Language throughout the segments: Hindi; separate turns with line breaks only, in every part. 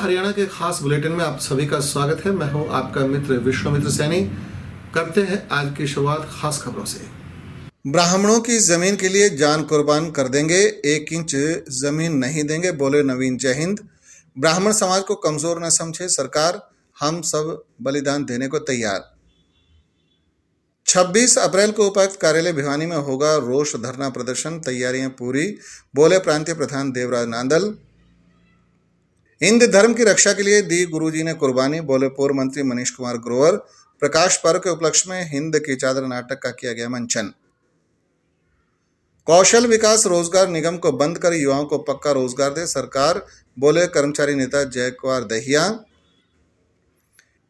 हरियाणा के खास बुलेटिन में आप सभी का स्वागत है। मैं हूं आपका मित्र विश्वामित्र सैनी। करते हैं आज की शुरुआत खास खबरों से। ब्राह्मणों की जमीन के लिए जान कुर्बान कर देंगे, 1 इंच जमीन नहीं देंगे, बोले नवीन। जय हिंद। ब्राह्मण समाज को कमजोर न समझे सरकार, हम सब बलिदान देने को तैयार। 26 अप्रैल को उपायुक्त कार्यालय भिवानी में होगा रोष धरना प्रदर्शन, तैयारियां पूरी, बोले प्रांतीय प्रधान देवराज नांदल। हिंद धर्म की रक्षा के लिए दी गुरुजी ने कुर्बानी, बोले पूर्व मंत्री मनीष कुमार ग्रोवर। प्रकाश पर्व के उपलक्ष्य में हिंद की चादर नाटक का किया गया मंचन। कौशल विकास रोजगार निगम को बंद कर युवाओं को पक्का रोजगार दे सरकार, बोले कर्मचारी नेता जयकुमार दहिया।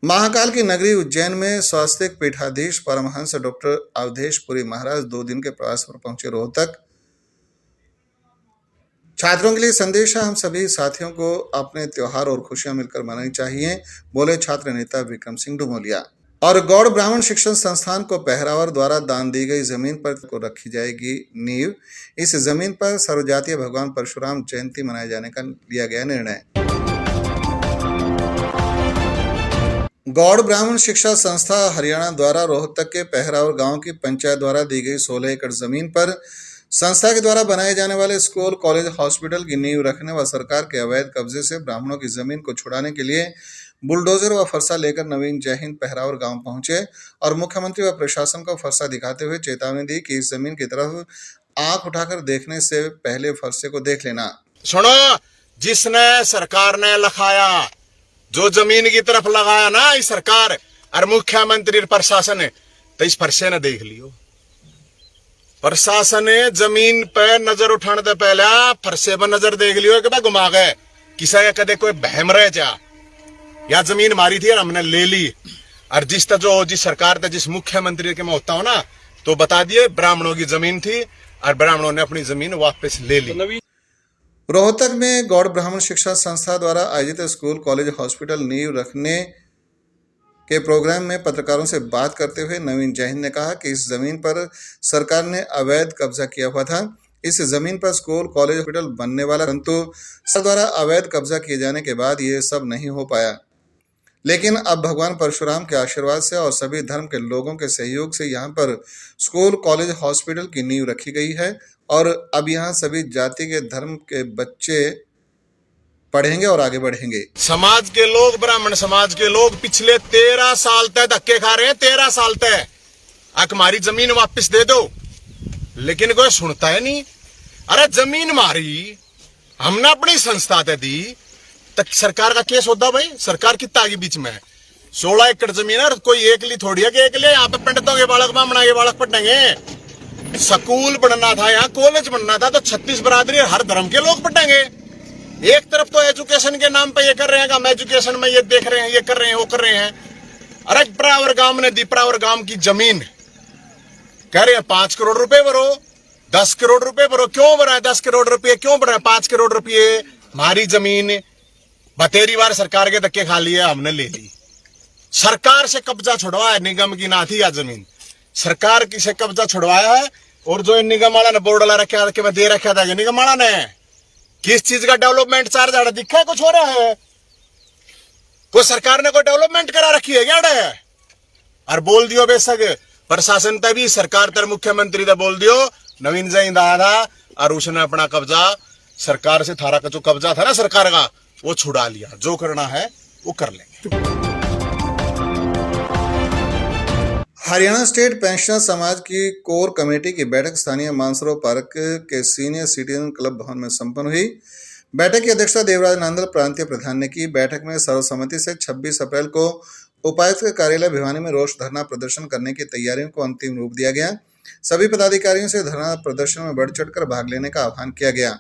महाकाल की नगरी उज्जैन में स्वास्तिक पीठाधीश परमहंस डॉक्टर अवधेश पुरी महाराज 2 दिन के प्रवास पर पहुंचे रोहतक। छात्रों के लिए संदेश है, हम सभी साथियों को अपने त्योहार और खुशियां मिलकर मनानी चाहिए, बोले छात्र नेता विक्रम सिंह डुमोलिया। और गौड़ ब्राह्मण शिक्षण संस्थान को पहरावर द्वारा दान दी गई जमीन पर को रखी जाएगी नींव। इस जमीन पर सर्वजातीय भगवान परशुराम जयंती मनाए जाने का लिया गया निर्णय। गौड़ ब्राह्मण शिक्षा संस्था हरियाणा द्वारा रोहतक के पहरावर गांव की पंचायत द्वारा दी गई 16 एकड़ जमीन पर संस्था के द्वारा बनाए जाने वाले स्कूल, कॉलेज, हॉस्पिटल की नींव रखने व सरकार के अवैध कब्जे से ब्राह्मणों की जमीन को छुड़ाने के लिए बुलडोजर व फरसा लेकर नवीन जय हिंद पहरावर गांव पहुंचे और मुख्यमंत्री व प्रशासन को फरसा दिखाते हुए चेतावनी दी कि इस जमीन की तरफ आंख उठाकर देखने से पहले फरसे को देख लेना।
सुनो, जिसने सरकार ने लखाया, जो जमीन की तरफ लगाया ना इस सरकार और मुख्यमंत्री प्रशासन ने, तो इस फरसे ने देख लियो। प्रशासन ने जमीन पे नजर उठाने से पहले फरसे पर नजर देख लियो कि घुमा गए किसा कदे कोई बहम रह जा या जमीन मारी थी और हमने ले ली। और जिस सरकार था, जिस मुख्यमंत्री के मैं होता हूं ना, तो बता दिए ब्राह्मणों की जमीन थी और ब्राह्मणों ने अपनी जमीन वापस ले ली।
रोहतक में गौड़ ब्राह्मण शिक्षा संस्था द्वारा आयोजित स्कूल, कॉलेज, हॉस्पिटल नींव रखने के प्रोग्राम में पत्रकारों से बात करते हुए नवीन जय हिंद ने कहा कि इस जमीन पर सरकार ने अवैध कब्जा किया हुआ था। इस जमीन पर स्कूल, कॉलेज, हॉस्पिटल बनने वाला, परंतु सरकार द्वारा अवैध कब्जा किए जाने के बाद ये सब नहीं हो पाया। लेकिन अब भगवान परशुराम के आशीर्वाद से और सभी धर्म के लोगों के सहयोग से यहाँ पर स्कूल, कॉलेज, हॉस्पिटल की नींव रखी गई है और अब यहाँ सभी जाति के धर्म के बच्चे पढ़ेंगे और आगे बढ़ेंगे।
समाज के लोग, ब्राह्मण समाज के लोग पिछले 13 साल तक धक्के खा रहे हैं। 13 साल तक हमारी जमीन वापस दे दो, लेकिन कोई सुनता है नहीं। अरे जमीन मारी हमने अपनी संस्था ते दी, तक सरकार का केस होता भाई। सरकार कितना आगे बीच में है। 16 एकड़ जमीन है, कोई एक ली थोड़ी है कि एक ले। यहाँ पे पंडितों के बालक, ब्राह्मणों के बालक पढ़ेंगे। स्कूल बनना था, यहाँ कॉलेज बनना था, तो 36 बरादरी हर धर्म के लोग पढ़ेंगे। एक तरफ तो एजुकेशन के नाम पे ये कर रहे हैं कि हम एजुकेशन में ये देख रहे हैं, ये कर रहे हैं, वो कर रहे हैं। अरे प्रावर गांव ने दीपरावर गांव की जमीन कह रहे हैं 5 करोड़ रुपए भरो, 10 करोड़ रुपए भरो। क्यों भरा है 10 करोड़ रुपए? क्यों भरा है 5 करोड़ रुपए? हमारी जमीन बतेरी बार सरकार के धक्के खा लिए, हमने ले ली। सरकार से कब्जा छुड़वाया, निगम की ना थी या जमीन, सरकार की से कब्जा छुड़वाया है। और जो निगम वाला ने बोर्ड ला रखा है, दे रखा था निगम वाला ने, किस चीज का डेवलपमेंट चार्ज दिखा है? कुछ हो रहा है? कोई सरकार ने कोई डेवलपमेंट करा रखी है क्या? और बोल दियो बेशक प्रशासन तभी, सरकार तर मुख्यमंत्री ने बोल दियो नवीन जय हिंद आया था और उसने अपना कब्जा सरकार से, थारा का जो कब्जा था ना सरकार का, वो छुड़ा लिया। जो करना है वो कर लेंगे।
हरियाणा स्टेट पेंशनर समाज की कोर कमेटी की बैठक स्थानीय मानसरोवर पार्क के सीनियर सिटीजन क्लब भवन में संपन्न हुई। बैठक की अध्यक्षता देवराज नांदल प्रांतीय प्रधान ने की। बैठक में सर्वसम्मति से 26 अप्रैल को उपायुक्त के कार्यालय भिवानी में रोष धरना प्रदर्शन करने की तैयारियों को अंतिम रूप दिया गया। सभी पदाधिकारियों से धरना प्रदर्शन में बढ़ चढ़कर भाग लेने का आह्वान किया गया।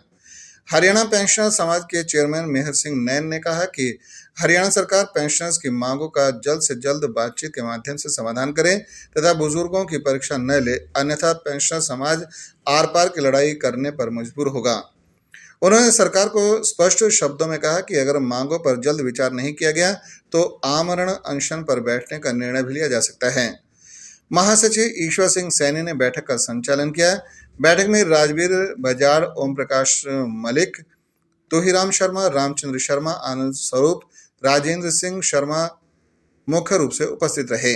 हरियाणा पेंशनर समाज के चेयरमैन मेहर सिंह नैन ने कहा कि हरियाणा सरकार पेंशनर्स की मांगों का जल्द से जल्द बातचीत के माध्यम से समाधान करे तथा बुजुर्गों की परीक्षा न ले, अन्यथा पेंशनर समाज आर पार की लड़ाई करने पर मजबूर होगा। उन्होंने सरकार को स्पष्ट शब्दों में कहा कि अगर मांगों पर जल्द विचार नहीं किया गया तो आमरण अनशन पर बैठने का निर्णय भी लिया जा सकता है। महासचिव ईश्वर सिंह सैनी ने बैठक का संचालन किया। बैठक में राजवीर बजाड़, ओम प्रकाश मलिक, तुहिराम शर्मा, रामचंद्र शर्मा, आनंद स्वरूप, राजेंद्र सिंह शर्मा मुख्य रूप से उपस्थित रहे।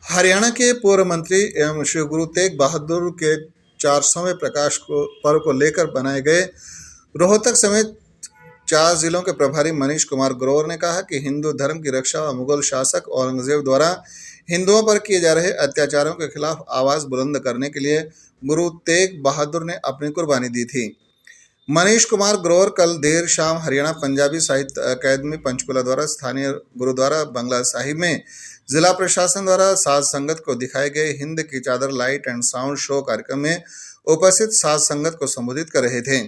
हरियाणा के पूर्व मंत्री एवं श्री गुरु तेग बहादुर के 400वें प्रकाश पर्व को लेकर बनाए गए रोहतक समेत 4 जिलों के प्रभारी मनीष कुमार ग्रोवर ने कहा कि हिंदू धर्म की रक्षा व मुगल शासक औरंगजेब द्वारा हिंदुओं पर किए जा रहे अत्याचारों के खिलाफ आवाज बुलंद करने के लिए गुरु तेग बहादुर ने अपनी कुर्बानी दी थी। मनीष कुमार ग्रोवर कल देर शाम हरियाणा पंजाबी साहित्य अकादमी पंचकुला द्वारा स्थानीय गुरुद्वारा बंगला साहिब में जिला प्रशासन द्वारा साज संगत को दिखाए गए हिंद की चादर लाइट एंड साउंड शो कार्यक्रम में उपस्थित साज संगत को संबोधित कर रहे थे।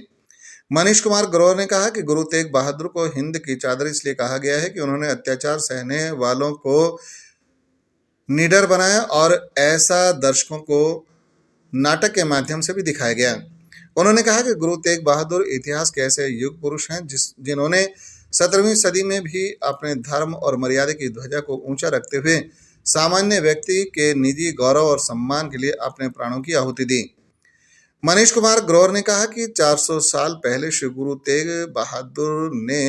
मनीष कुमार ग्रोवर ने कहा कि गुरु तेग बहादुर को हिंद की चादर इसलिए कहा गया है कि उन्होंने अत्याचार सहने वालों को निडर बनाया और ऐसा दर्शकों को नाटक के माध्यम से भी दिखाया गया। उन्होंने कहा कि गुरु तेग बहादुर इतिहास के ऐसे युग पुरुष हैं जिन्होंने 17वीं सदी में भी अपने धर्म और मर्यादा की ध्वजा को ऊंचा रखते हुए सामान्य व्यक्ति के निजी गौरव और सम्मान के लिए अपने प्राणों की आहुति दी। मनीष कुमार ग्रोवर ने कहा कि 400 साल पहले श्री गुरु तेग बहादुर ने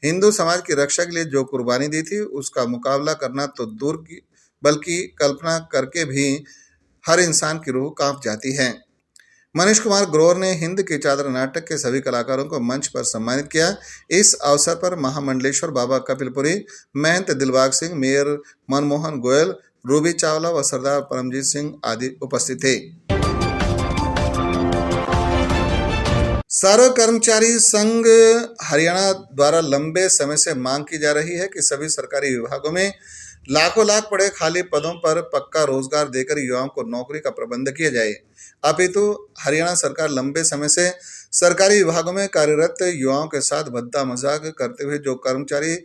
हिंदू समाज की रक्षा के लिए जो कुर्बानी दी थी उसका मुकाबला करना तो दूर की बल्कि कल्पना करके भी हर इंसान की रूह कांप जाती है। मनीष कुमार ग्रोवर ने हिंद की चादर नाटक के सभी कलाकारों को मंच पर सम्मानित किया। इस अवसर पर महामंडलेश्वर बाबा कपिलपुरी, महंत दिलबाग सिंह, मेयर मनमोहन गोयल, रूबी चावला व सरदार परमजीत सिंह आदि उपस्थित थे। सर्व कर्मचारी संघ हरियाणा द्वारा लंबे समय से मांग की जा रही है कि सभी सरकारी विभागों में लाखों लाख पड़े खाली पदों पर पक्का रोजगार देकर युवाओं को नौकरी का प्रबंध किया जाए। अपितु हरियाणा सरकार लंबे समय से सरकारी विभागों में कार्यरत युवाओं के साथ भद्दा मजाक करते हुए जो कर्मचारी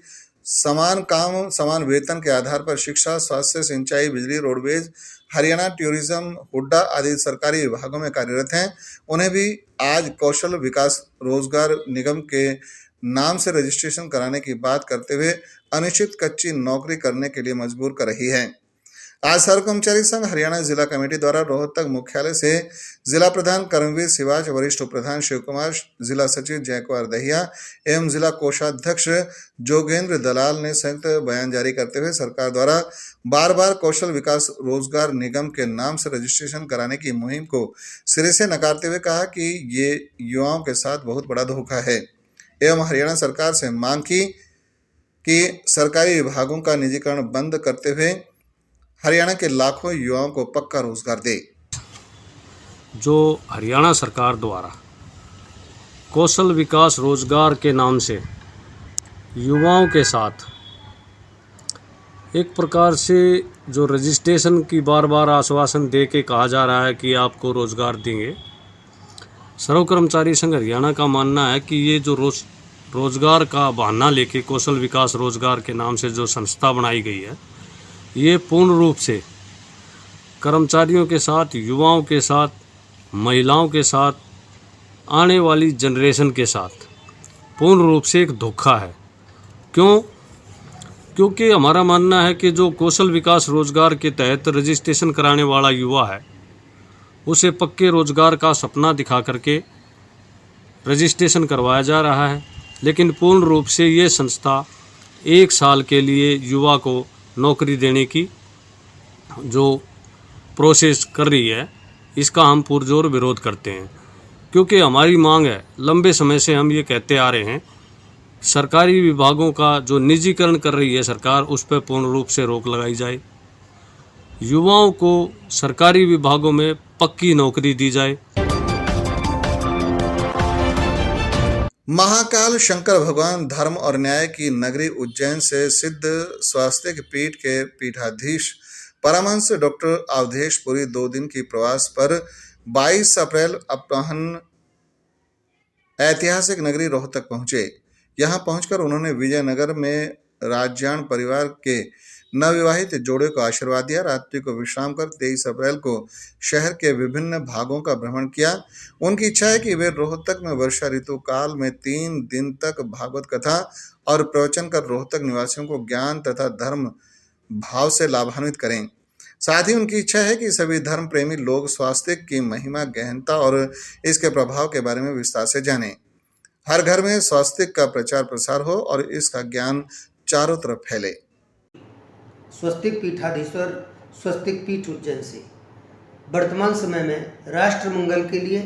समान काम समान वेतन के आधार पर शिक्षा, स्वास्थ्य, सिंचाई, बिजली, रोडवेज, हरियाणा टूरिज्म, हुड्डा आदि सरकारी विभागों में कार्यरत हैं, उन्हें भी आज कौशल विकास रोजगार निगम के नाम से रजिस्ट्रेशन कराने की बात करते हुए अनिश्चित कच्ची नौकरी करने के लिए मजबूर कर रही है। आज सर्व कर्मचारी संघ हरियाणा जिला कमेटी द्वारा रोहतक मुख्यालय से जिला प्रधान कर्मवीर सिवाच, वरिष्ठ प्रधान शिव कुमार, जिला सचिव जयकुमार दहिया एवं जिला कोषाध्यक्ष जोगेंद्र दलाल ने संयुक्त बयान जारी करते हुए सरकार द्वारा बार बार कौशल विकास रोजगार निगम के नाम से रजिस्ट्रेशन कराने की मुहिम को सिरे से नकारते हुए कहा कि ये युवाओं के साथ बहुत बड़ा धोखा है एवं हरियाणा सरकार से मांग की कि सरकारी विभागों का निजीकरण बंद करते हुए हरियाणा के लाखों युवाओं को पक्का रोजगार दे।
जो हरियाणा सरकार द्वारा कौशल विकास रोजगार के नाम से युवाओं के साथ एक प्रकार से जो रजिस्ट्रेशन की बार बार आश्वासन दे के कहा जा रहा है कि आपको रोजगार देंगे, सर्व कर्मचारी संघ हरियाणा का मानना है कि ये जो रोजगार का बहाना लेके कौशल विकास रोजगार के नाम से जो संस्था बनाई गई है, ये पूर्ण रूप से कर्मचारियों के साथ, युवाओं के साथ, महिलाओं के साथ, आने वाली जनरेशन के साथ पूर्ण रूप से एक धोखा है। क्योंकि हमारा मानना है कि जो कौशल विकास रोजगार के तहत रजिस्ट्रेशन कराने वाला युवा है, उसे पक्के रोजगार का सपना दिखा करके रजिस्ट्रेशन करवाया जा रहा है, लेकिन पूर्ण रूप से ये संस्था 1 साल के लिए युवा को नौकरी देने की जो प्रोसेस कर रही है, इसका हम पुरजोर विरोध करते हैं। क्योंकि हमारी मांग है, लंबे समय से हम ये कहते आ रहे हैं, सरकारी विभागों का जो निजीकरण कर रही है सरकार, उस पर पूर्ण रूप से रोक लगाई जाए, युवाओं को सरकारी विभागों में पक्की नौकरी दी जाए।
महाकाल शंकर भगवान धर्म और न्याय की नगरी उज्जैन से सिद्ध स्वास्तिक पीठ के पीठाधीश परमहंस डॉक्टर अवधेश पुरी 2 दिन की प्रवास पर 22 अप्रैल अपराह्न ऐतिहासिक नगरी रोहतक पहुंचे। यहां पहुंचकर उन्होंने विजयनगर में राजजान परिवार के नवविवाहित जोड़े को आशीर्वाद दिया। रात्रि को विश्राम कर 23 अप्रैल को शहर के विभिन्न भागों का भ्रमण किया। उनकी इच्छा है कि वे रोहतक में वर्षा ऋतु काल में 3 दिन तक भागवत कथा और प्रवचन कर रोहतक निवासियों को ज्ञान तथा धर्म भाव से लाभान्वित करें। साथ ही उनकी इच्छा है कि सभी धर्म प्रेमी लोग स्वास्थ्य की महिमा, गहनता और इसके प्रभाव के बारे में विस्तार से जानें। हर घर में स्वास्थ्य का प्रचार प्रसार हो और इसका ज्ञान चारों तरफ फैले।
स्वस्तिक पीठाधीश्वर स्वस्तिक पीठ उज्जैन से वर्तमान समय में राष्ट्र मंगल के लिए,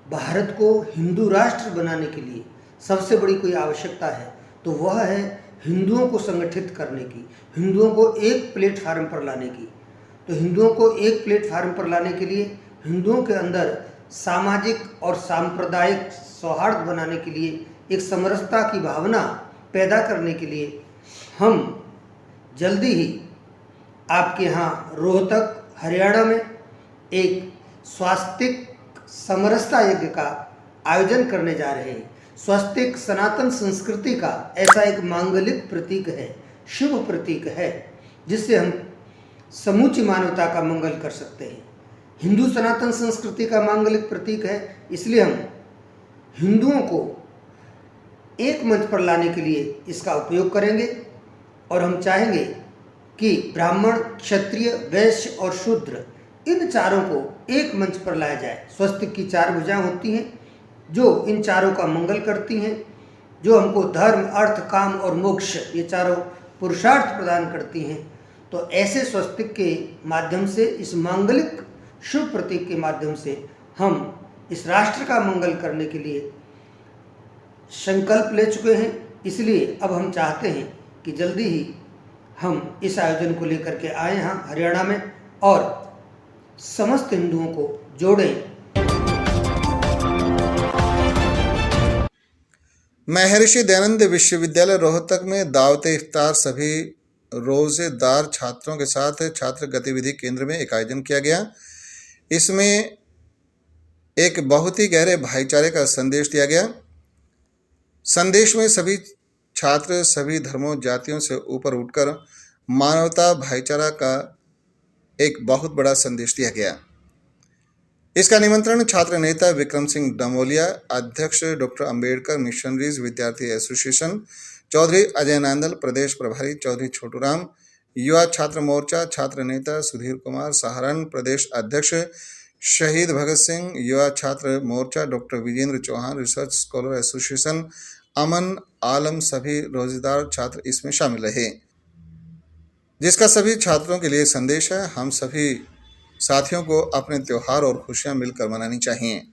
भारत को हिंदू राष्ट्र बनाने के लिए सबसे बड़ी कोई आवश्यकता है तो वह है हिंदुओं को संगठित करने की, हिंदुओं को एक प्लेटफार्म पर लाने की। तो हिंदुओं को एक प्लेटफार्म पर लाने के लिए, हिंदुओं के अंदर सामाजिक और सांप्रदायिक सौहार्द बनाने के लिए, एक समरसता की भावना पैदा करने के लिए हम जल्दी ही आपके यहाँ रोहतक, हरियाणा में एक स्वास्तिक समरसता यज्ञ का आयोजन करने जा रहे हैं। स्वास्तिक सनातन संस्कृति का ऐसा एक मांगलिक प्रतीक है, शुभ प्रतीक है, जिससे हम समूची मानवता का मंगल कर सकते हैं। हिंदू सनातन संस्कृति का मांगलिक प्रतीक है, इसलिए हम हिंदुओं को एक मंच पर लाने के लिए इसका उपयोग करेंगे और हम चाहेंगे कि ब्राह्मण, क्षत्रिय, वैश्य और शूद्र इन चारों को एक मंच पर लाया जाए। स्वस्तिक की 4 भुजाएं होती हैं जो इन चारों का मंगल करती हैं, जो हमको धर्म, अर्थ, काम और मोक्ष ये चारों पुरुषार्थ प्रदान करती हैं। तो ऐसे स्वस्तिक के माध्यम से, इस मांगलिक शुभ प्रतीक के माध्यम से हम इस राष्ट्र का मंगल करने के लिए संकल्प ले चुके हैं। इसलिए अब हम चाहते हैं कि जल्दी ही हम इस आयोजन को लेकर के आए यहाँ हरियाणा में और समस्त हिंदुओं को जोड़ें।
महर्षि दयानंद विश्वविद्यालय रोहतक में दावते इफ्तार सभी रोजेदार छात्रों के साथ छात्र गतिविधि केंद्र में एक आयोजन किया गया। इसमें एक बहुत ही गहरे भाईचारे का संदेश दिया गया। संदेश में सभी छात्र सभी धर्मों, जातियों से ऊपर उठकर मानवता, भाईचारा का एक बहुत बड़ा संदेश दिया गया। इसका निमंत्रण छात्र नेता विक्रम सिंह डमोलिया, अध्यक्ष डॉक्टर अंबेडकर मिशनरीज विद्यार्थी एसोसिएशन, चौधरी अजय नांदल, प्रदेश प्रभारी चौधरी छोटूराम, युवा छात्र मोर्चा छात्र नेता सुधीर कुमार सहारण, प्रदेश अध्यक्ष शहीद भगत Singh, Yuva Chhatra Morcha doctor Vijendra Chauhan, research scholar association Aman Alam, सभी रोजेदार छात्र इसमें शामिल रहे। जिसका सभी छात्रों के लिए संदेश है, हम सभी साथियों को अपने त्योहार और खुशियां मिलकर मनानी चाहिए।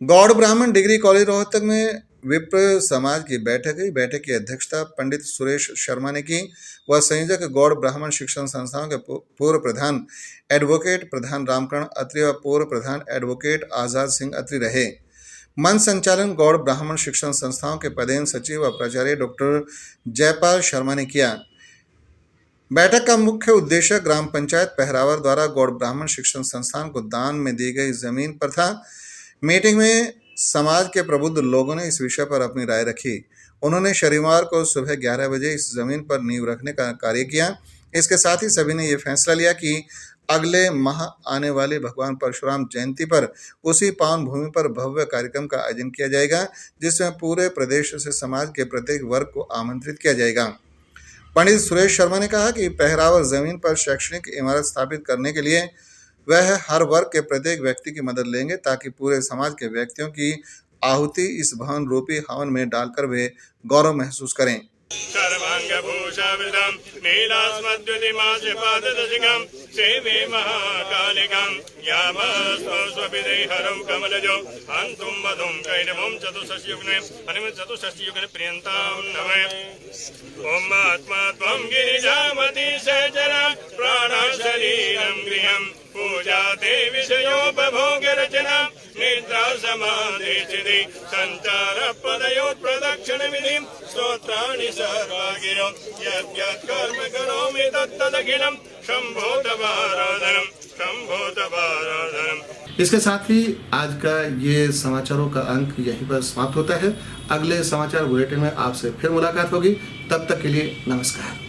गौड़ ब्राह्मण डिग्री कॉलेज रोहतक में विप्र समाज की बैठक हुई। बैठक की अध्यक्षता पंडित सुरेश शर्मा ने की। वह संयोजक गौड़ ब्राह्मण शिक्षण संस्थाओं के पूर्व प्रधान एडवोकेट प्रधान रामकरण अत्री व पूर्व प्रधान एडवोकेट आजाद सिंह अत्री रहे। मंच संचालन गौड़ ब्राह्मण शिक्षण संस्थाओं के पदेन सचिव व प्राचार्य डॉक्टर जयपाल शर्मा ने किया। बैठक का मुख्य उद्देश्य ग्राम पंचायत पहरावर द्वारा गौड़ ब्राह्मण शिक्षण संस्थान को दान में दी गई जमीन पर था। मीटिंग में समाज के प्रबुद्ध लोगों ने इस विषय पर अपनी राय रखी। उन्होंने शनिवार को सुबह 11 बजे इस जमीन पर नींव रखने का कार्य किया। इसके साथ ही सभी ने यह फैसला लिया कि अगले माह आने वाली भगवान परशुराम जयंती पर उसी पावन भूमि पर भव्य कार्यक्रम का आयोजन किया जाएगा, जिसमें पूरे प्रदेश से समाज के प्रत्येक वर्ग को आमंत्रित किया जाएगा। पंडित सुरेश शर्मा ने कहा कि पहरावर जमीन पर शैक्षणिक इमारत स्थापित करने के लिए वह हर वर्ग के प्रत्येक व्यक्ति की मदद लेंगे, ताकि पूरे समाज के व्यक्तियों की आहुति इस भवन रूपी हवन में डालकर वे गौरव महसूस करें।
सर्वांगभूषावृतं नीलास्मद्युतिमास्यपाददशिकां सेवे महाकालिकां यामस्वस्वविदेहरं कमलजो हन्तुं मधुं कैरवं चतुष्षष्टियुग्ने हनुम चतुष्षष्टियुग्ने प्रियन्तां नमः। ॐ आत्मा त्वं गिरिजामति सहचरा प्राणशरीरं गृहं पूजा ते विषयोपभोगरचना निद्रा समाधिस्थिति संचार पदयोत्प्रदक्षिणविधिं स्तोत्राणि सर्वागिरो यद्यत् कर्म करोमि तत्तदखिलं शम्भो तवाराधनं शम्भो तवाराधनं।
इसके साथ ही आज का ये समाचारों का अंक यहीं पर समाप्त होता है। अगले समाचार बुलेटिन में आपसे फिर मुलाकात होगी। तब तक के लिए नमस्कार।